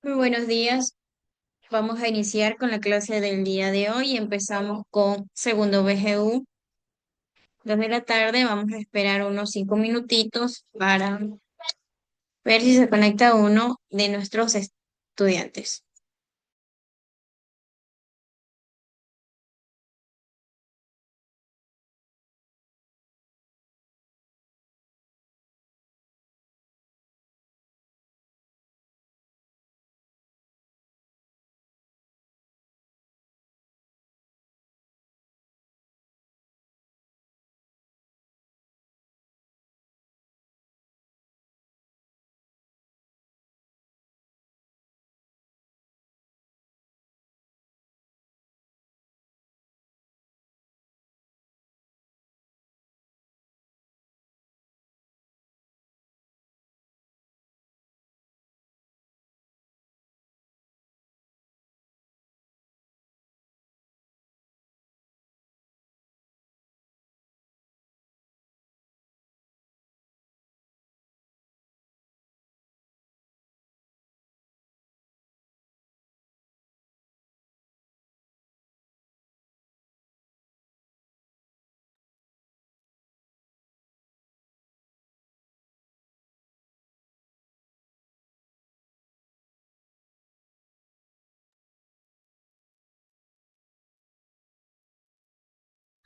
Muy buenos días. Vamos a iniciar con la clase del día de hoy. Empezamos con segundo BGU. 2 de la tarde. Vamos a esperar unos 5 minutitos para ver si se conecta uno de nuestros estudiantes.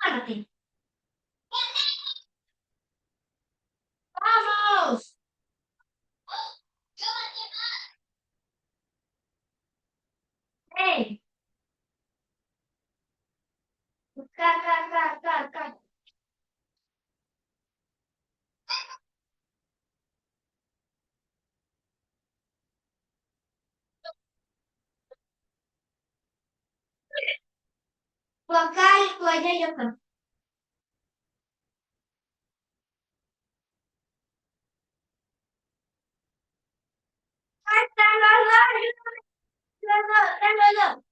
Párate. ¡Vamos! ¡Ey! ¡Ca, ca, ca, ca, ca! Tú acá y tú allá y yo acá. ¡Ay, están los dos! ¡Los dos! ¡Están los dos!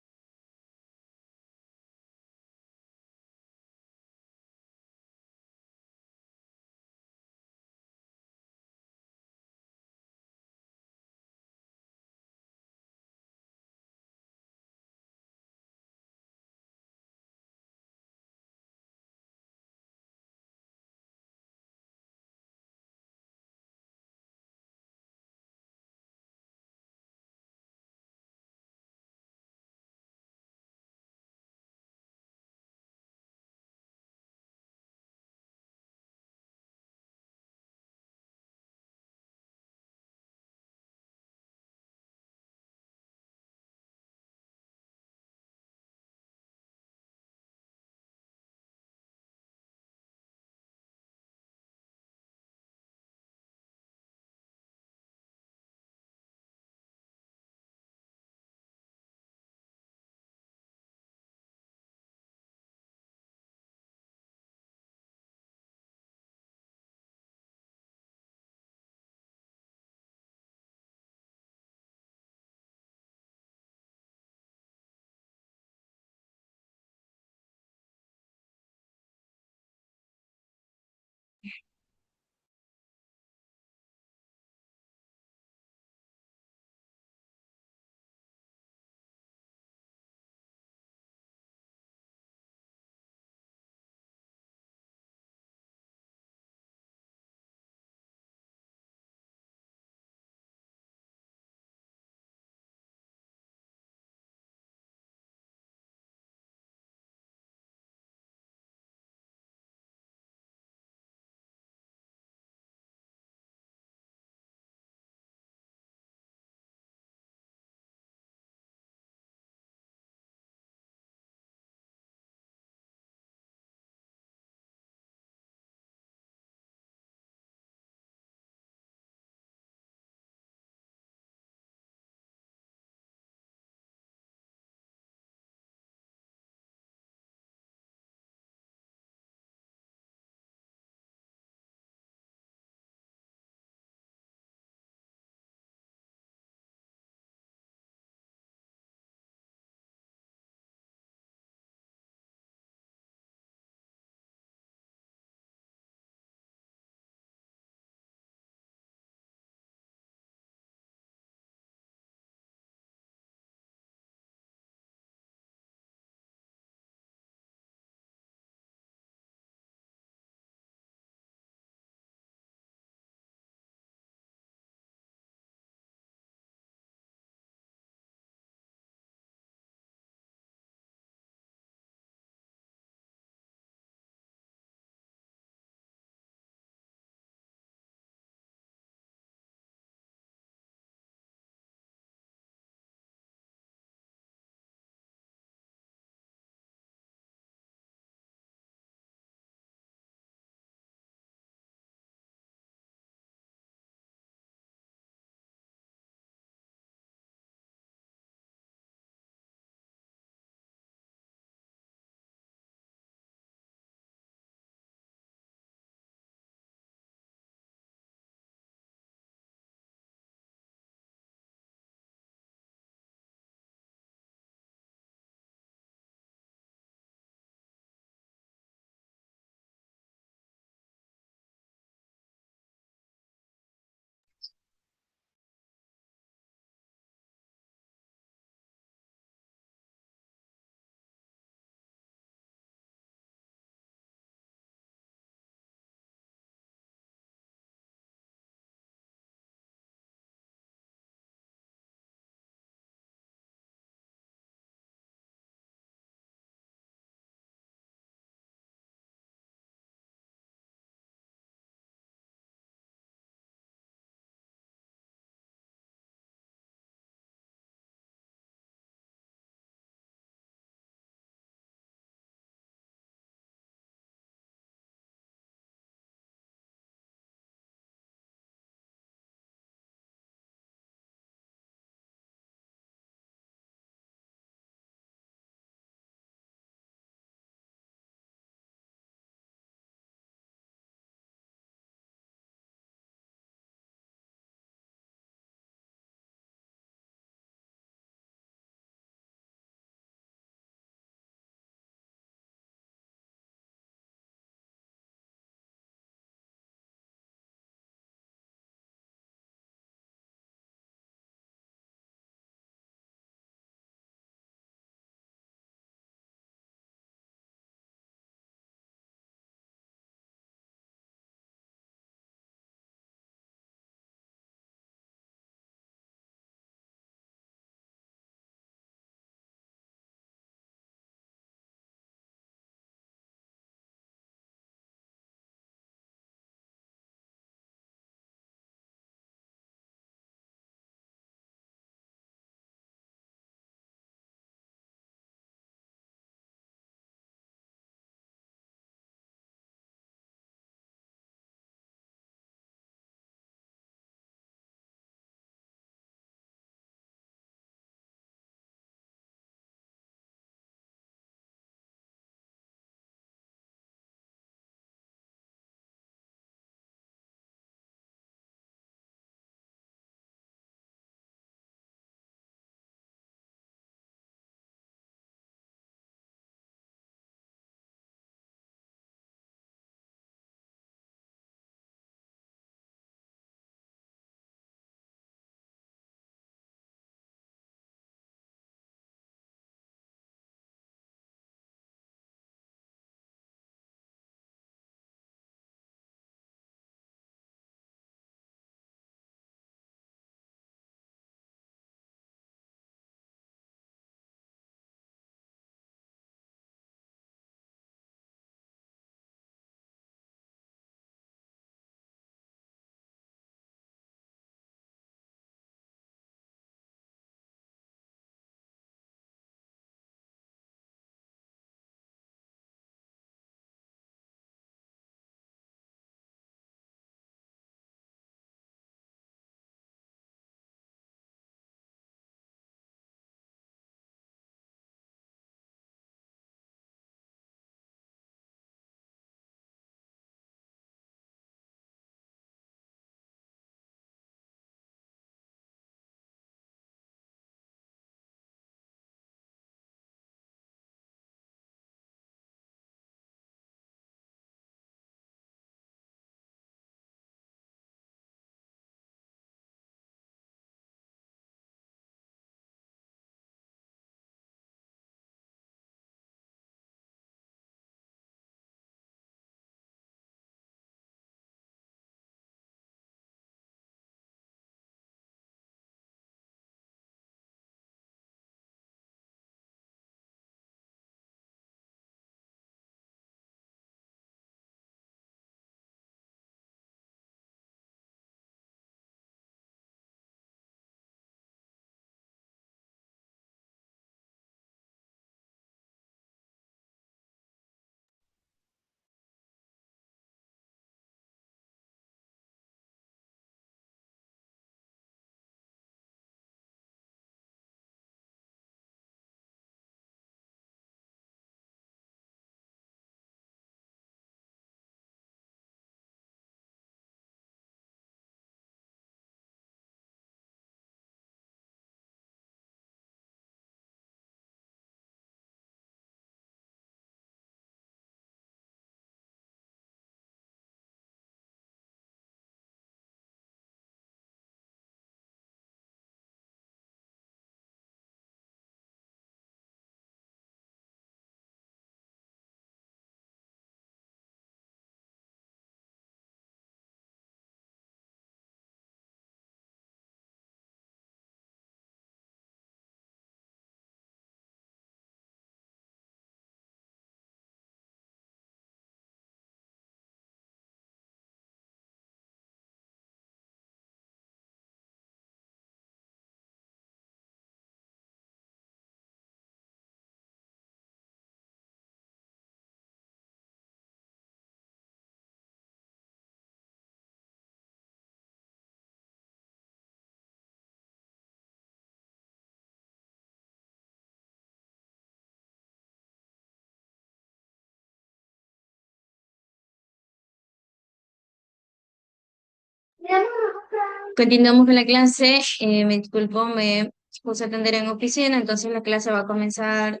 Continuamos con la clase. Me disculpo, me puse a atender en oficina, entonces la clase va a comenzar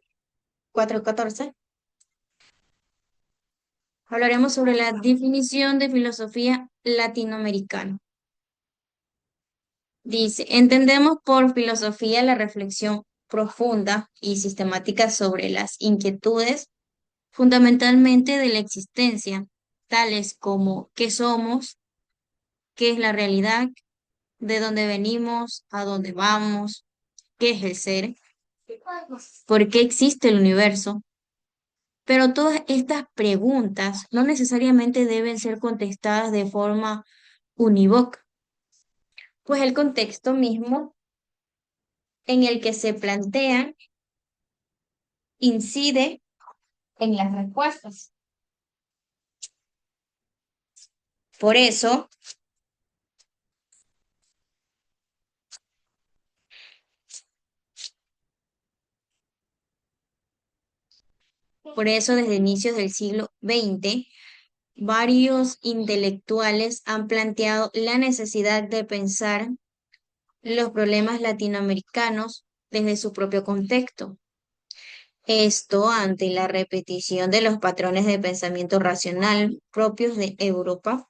4:14. Hablaremos sobre la definición de filosofía latinoamericana. Dice, entendemos por filosofía la reflexión profunda y sistemática sobre las inquietudes fundamentalmente de la existencia, tales como qué somos, qué es la realidad, de dónde venimos, a dónde vamos, qué es el ser, por qué existe el universo. Pero todas estas preguntas no necesariamente deben ser contestadas de forma unívoca, pues el contexto mismo en el que se plantean incide en las respuestas. Por eso, desde inicios del siglo XX, varios intelectuales han planteado la necesidad de pensar los problemas latinoamericanos desde su propio contexto. Esto ante la repetición de los patrones de pensamiento racional propios de Europa,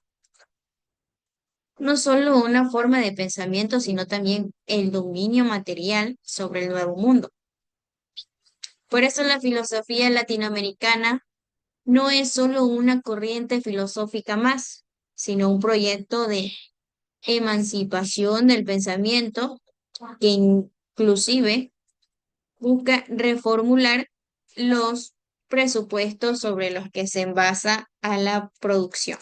no solo una forma de pensamiento, sino también el dominio material sobre el nuevo mundo. Por eso la filosofía latinoamericana no es solo una corriente filosófica más, sino un proyecto de emancipación del pensamiento que inclusive busca reformular los presupuestos sobre los que se basa a la producción.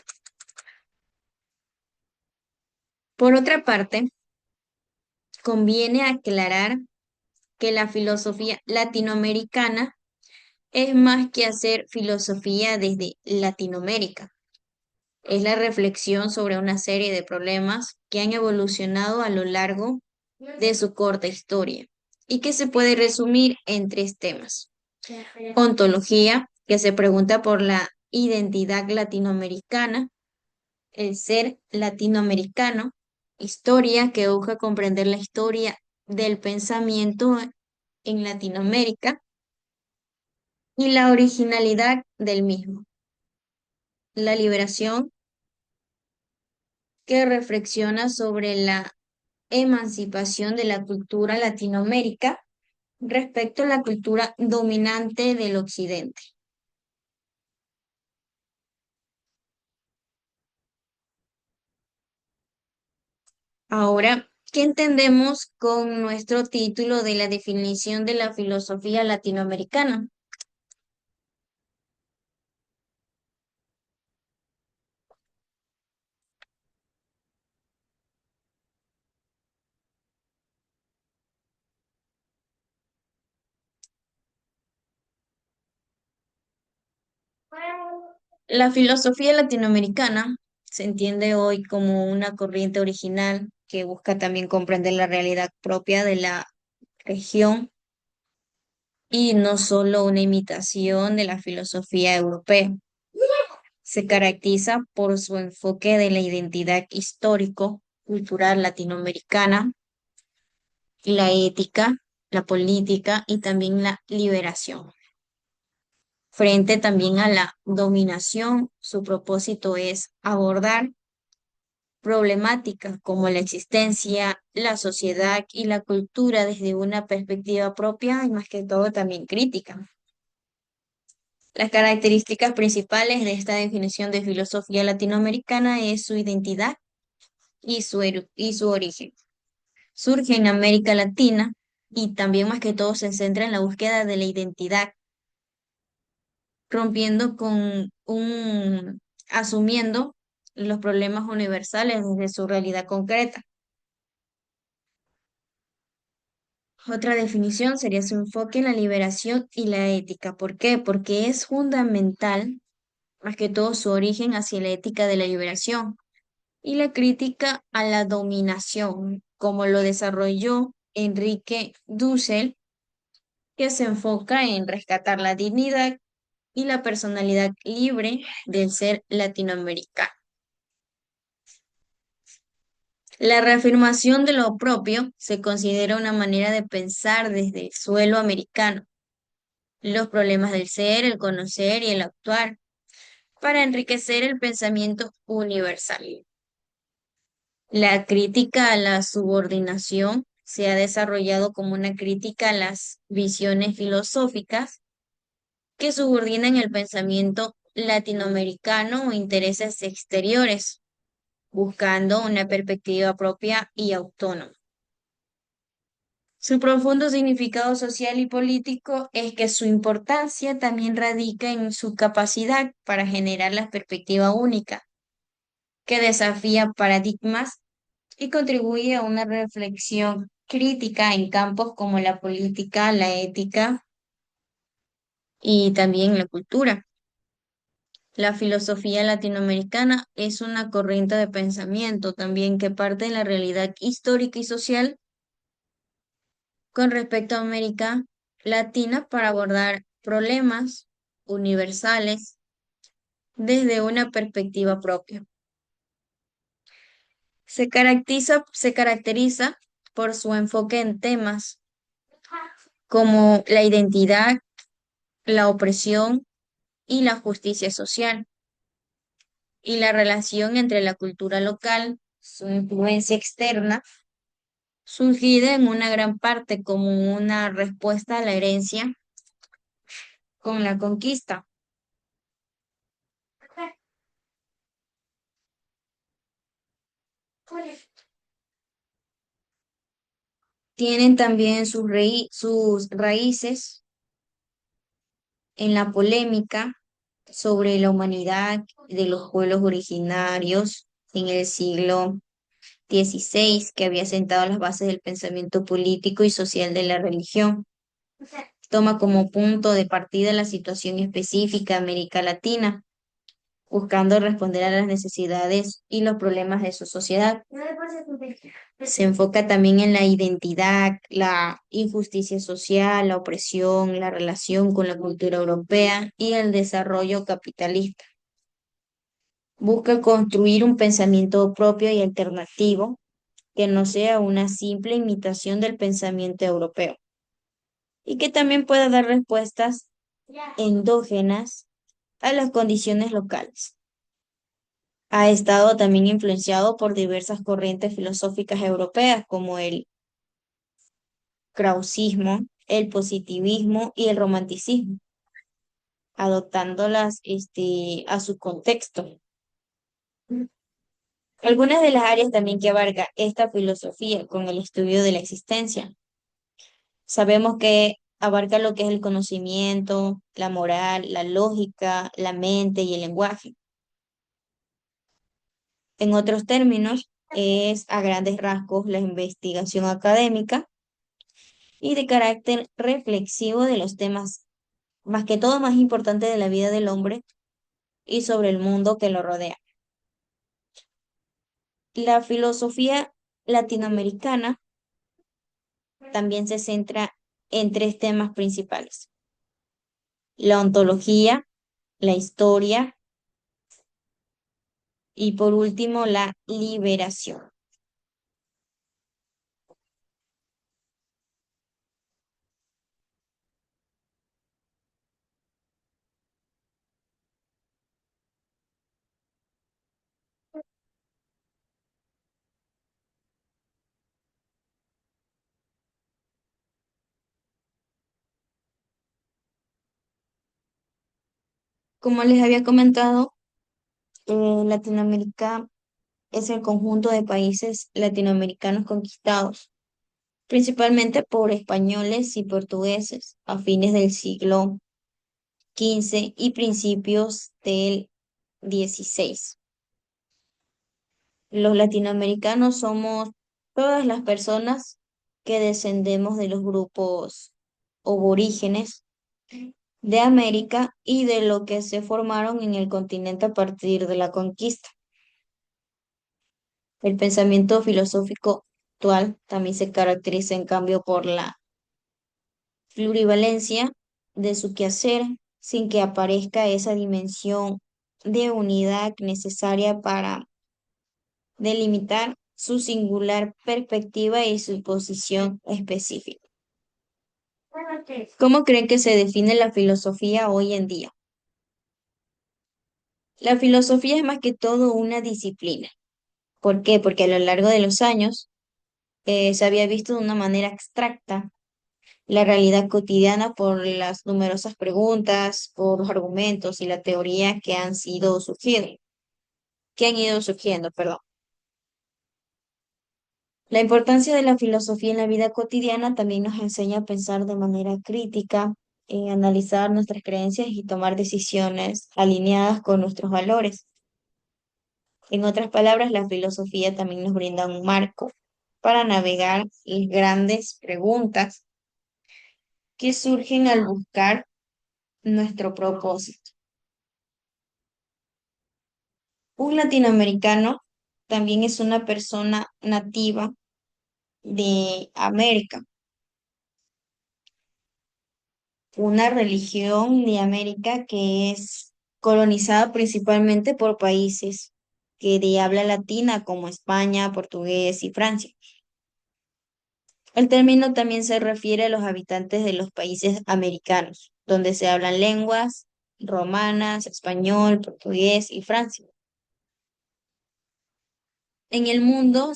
Por otra parte, conviene aclarar que la filosofía latinoamericana es más que hacer filosofía desde Latinoamérica. Es la reflexión sobre una serie de problemas que han evolucionado a lo largo de su corta historia y que se puede resumir en tres temas. Ontología, que se pregunta por la identidad latinoamericana, el ser latinoamericano. Historia, que busca comprender la historia del pensamiento en Latinoamérica y la originalidad del mismo. La liberación, que reflexiona sobre la emancipación de la cultura Latinoamérica respecto a la cultura dominante del Occidente. Ahora, ¿qué entendemos con nuestro título de la definición de la filosofía latinoamericana? La filosofía latinoamericana se entiende hoy como una corriente original que busca también comprender la realidad propia de la región y no solo una imitación de la filosofía europea. Se caracteriza por su enfoque de la identidad histórico-cultural latinoamericana, la ética, la política y también la liberación. Frente también a la dominación, su propósito es abordar problemáticas como la existencia, la sociedad y la cultura desde una perspectiva propia y más que todo también crítica. Las características principales de esta definición de filosofía latinoamericana es su identidad y su origen. Surge en América Latina y también más que todo se centra en la búsqueda de la identidad, rompiendo con asumiendo los problemas universales desde su realidad concreta. Otra definición sería su enfoque en la liberación y la ética. ¿Por qué? Porque es fundamental, más que todo, su origen hacia la ética de la liberación y la crítica a la dominación, como lo desarrolló Enrique Dussel, que se enfoca en rescatar la dignidad y la personalidad libre del ser latinoamericano. La reafirmación de lo propio se considera una manera de pensar desde el suelo americano, los problemas del ser, el conocer y el actuar, para enriquecer el pensamiento universal. La crítica a la subordinación se ha desarrollado como una crítica a las visiones filosóficas que subordinan el pensamiento latinoamericano o intereses exteriores, buscando una perspectiva propia y autónoma. Su profundo significado social y político es que su importancia también radica en su capacidad para generar la perspectiva única, que desafía paradigmas y contribuye a una reflexión crítica en campos como la política, la ética y también la cultura. La filosofía latinoamericana es una corriente de pensamiento también que parte de la realidad histórica y social con respecto a América Latina para abordar problemas universales desde una perspectiva propia. Se caracteriza por su enfoque en temas como la identidad, la opresión y la justicia social, y la relación entre la cultura local, su influencia externa, surgida en una gran parte como una respuesta a la herencia con la conquista. Tienen también sus raíces en la polémica sobre la humanidad de los pueblos originarios en el siglo XVI, que había sentado las bases del pensamiento político y social de la religión. Toma como punto de partida la situación específica de América Latina, buscando responder a las necesidades y los problemas de su sociedad. Se enfoca también en la identidad, la injusticia social, la opresión, la relación con la cultura europea y el desarrollo capitalista. Busca construir un pensamiento propio y alternativo que no sea una simple imitación del pensamiento europeo y que también pueda dar respuestas endógenas a las condiciones locales. Ha estado también influenciado por diversas corrientes filosóficas europeas como el krausismo, el positivismo y el romanticismo, adoptándolas a su contexto. Algunas de las áreas también que abarca esta filosofía con el estudio de la existencia. Sabemos que abarca lo que es el conocimiento, la moral, la lógica, la mente y el lenguaje. En otros términos, es a grandes rasgos la investigación académica y de carácter reflexivo de los temas, más que todo más importantes de la vida del hombre y sobre el mundo que lo rodea. La filosofía latinoamericana también se centra en tres temas principales: la ontología, la historia y por último la liberación. Como les había comentado, Latinoamérica es el conjunto de países latinoamericanos conquistados, principalmente por españoles y portugueses a fines del siglo XV y principios del XVI. Los latinoamericanos somos todas las personas que descendemos de los grupos aborígenes de América y de lo que se formaron en el continente a partir de la conquista. El pensamiento filosófico actual también se caracteriza en cambio por la plurivalencia de su quehacer, sin que aparezca esa dimensión de unidad necesaria para delimitar su singular perspectiva y su posición específica. ¿Cómo creen que se define la filosofía hoy en día? La filosofía es más que todo una disciplina. ¿Por qué? Porque a lo largo de los años se había visto de una manera abstracta la realidad cotidiana por las numerosas preguntas, por los argumentos y la teoría que han ido surgiendo, perdón. La importancia de la filosofía en la vida cotidiana también nos enseña a pensar de manera crítica, analizar nuestras creencias y tomar decisiones alineadas con nuestros valores. En otras palabras, la filosofía también nos brinda un marco para navegar las grandes preguntas que surgen al buscar nuestro propósito. Un latinoamericano también es una persona nativa de América, una religión de América que es colonizada principalmente por países que de habla latina como España, portugués y Francia. El término también se refiere a los habitantes de los países americanos, donde se hablan lenguas romanas, español, portugués y Francia. En el mundo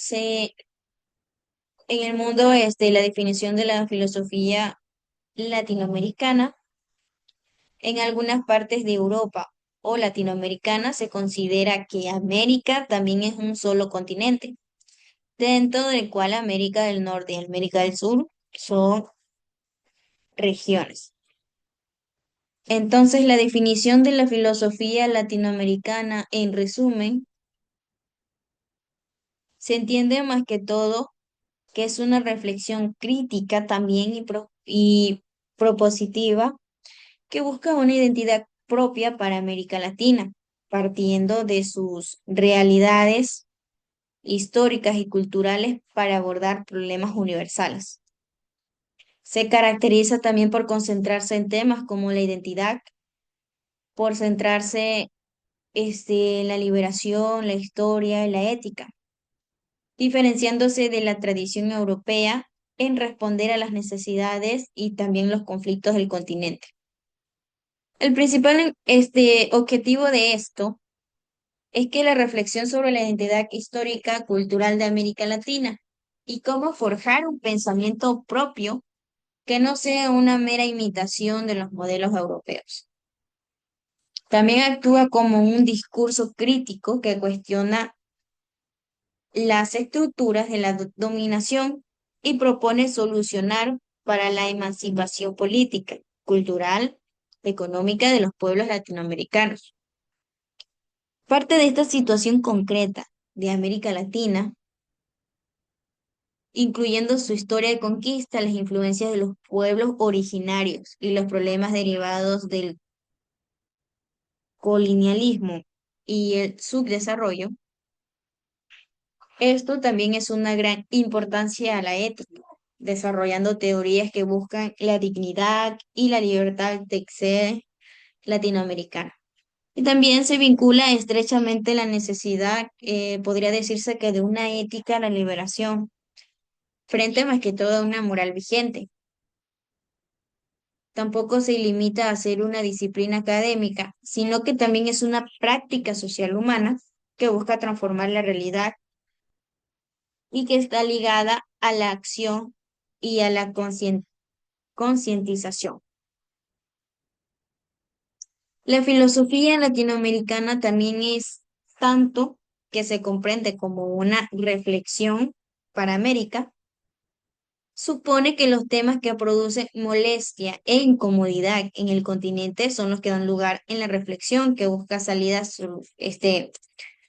la definición de la filosofía latinoamericana en algunas partes de Europa o latinoamericana se considera que América también es un solo continente, dentro del cual América del Norte y América del Sur son regiones. Entonces, la definición de la filosofía latinoamericana, en resumen, se entiende más que todo que es una reflexión crítica también y propositiva que busca una identidad propia para América Latina, partiendo de sus realidades históricas y culturales para abordar problemas universales. Se caracteriza también por concentrarse en temas como la identidad, por centrarse en la liberación, la historia y la ética, diferenciándose de la tradición europea en responder a las necesidades y también los conflictos del continente. El principal objetivo de esto es que la reflexión sobre la identidad histórica cultural de América Latina y cómo forjar un pensamiento propio que no sea una mera imitación de los modelos europeos. También actúa como un discurso crítico que cuestiona las estructuras de la dominación y propone solucionar para la emancipación política, cultural, económica de los pueblos latinoamericanos. Parte de esta situación concreta de América Latina, incluyendo su historia de conquista, las influencias de los pueblos originarios y los problemas derivados del colonialismo y el subdesarrollo, esto también es una gran importancia a la ética, desarrollando teorías que buscan la dignidad y la libertad de ser latinoamericana. Y también se vincula estrechamente la necesidad, podría decirse que de una ética a la liberación, frente más que todo a una moral vigente. Tampoco se limita a ser una disciplina académica, sino que también es una práctica social humana que busca transformar la realidad y que está ligada a la acción y a la concientización. La filosofía latinoamericana también es tanto que se comprende como una reflexión para América, supone que los temas que producen molestia e incomodidad en el continente son los que dan lugar en la reflexión que busca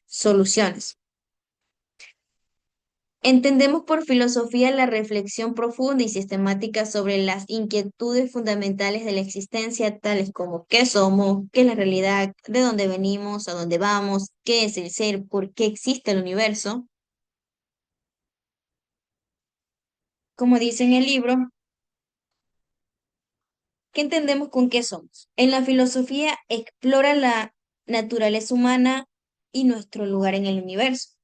soluciones. Entendemos por filosofía la reflexión profunda y sistemática sobre las inquietudes fundamentales de la existencia, tales como qué somos, qué es la realidad, de dónde venimos, a dónde vamos, qué es el ser, por qué existe el universo. Como dice en el libro, ¿qué entendemos con qué somos? En la filosofía explora la naturaleza humana y nuestro lugar en el universo.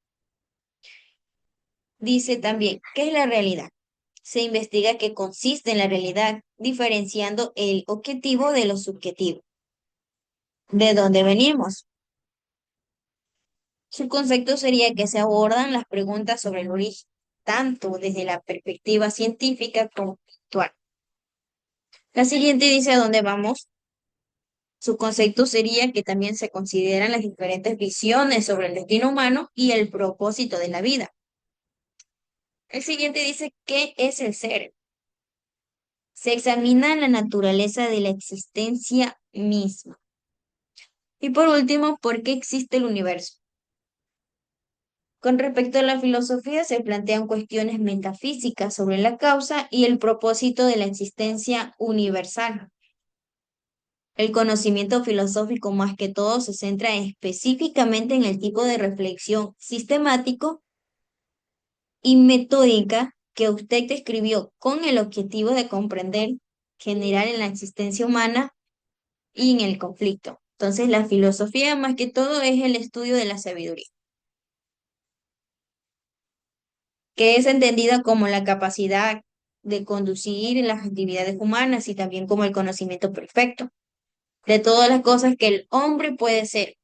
Dice también, ¿qué es la realidad? Se investiga qué consiste en la realidad, diferenciando el objetivo de lo subjetivo. ¿De dónde venimos? Su concepto sería que se abordan las preguntas sobre el origen, tanto desde la perspectiva científica como actual. La siguiente dice a dónde vamos. Su concepto sería que también se consideran las diferentes visiones sobre el destino humano y el propósito de la vida. El siguiente dice, ¿qué es el ser? Se examina la naturaleza de la existencia misma. Y por último, ¿por qué existe el universo? Con respecto a la filosofía, se plantean cuestiones metafísicas sobre la causa y el propósito de la existencia universal. El conocimiento filosófico más que todo se centra específicamente en el tipo de reflexión sistemático y metódica que usted escribió con el objetivo de comprender general en la existencia humana y en el conflicto. Entonces, la filosofía más que todo es el estudio de la sabiduría, que es entendida como la capacidad de conducir las actividades humanas y también como el conocimiento perfecto de todas las cosas que el hombre puede ser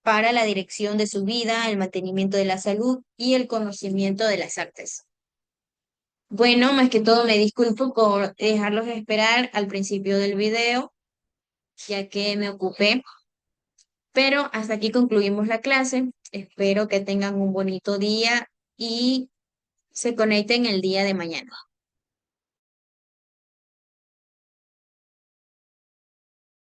para la dirección de su vida, el mantenimiento de la salud y el conocimiento de las artes. Bueno, más que todo me disculpo por dejarlos esperar al principio del video, ya que me ocupé, pero hasta aquí concluimos la clase. Espero que tengan un bonito día y se conecten el día de mañana.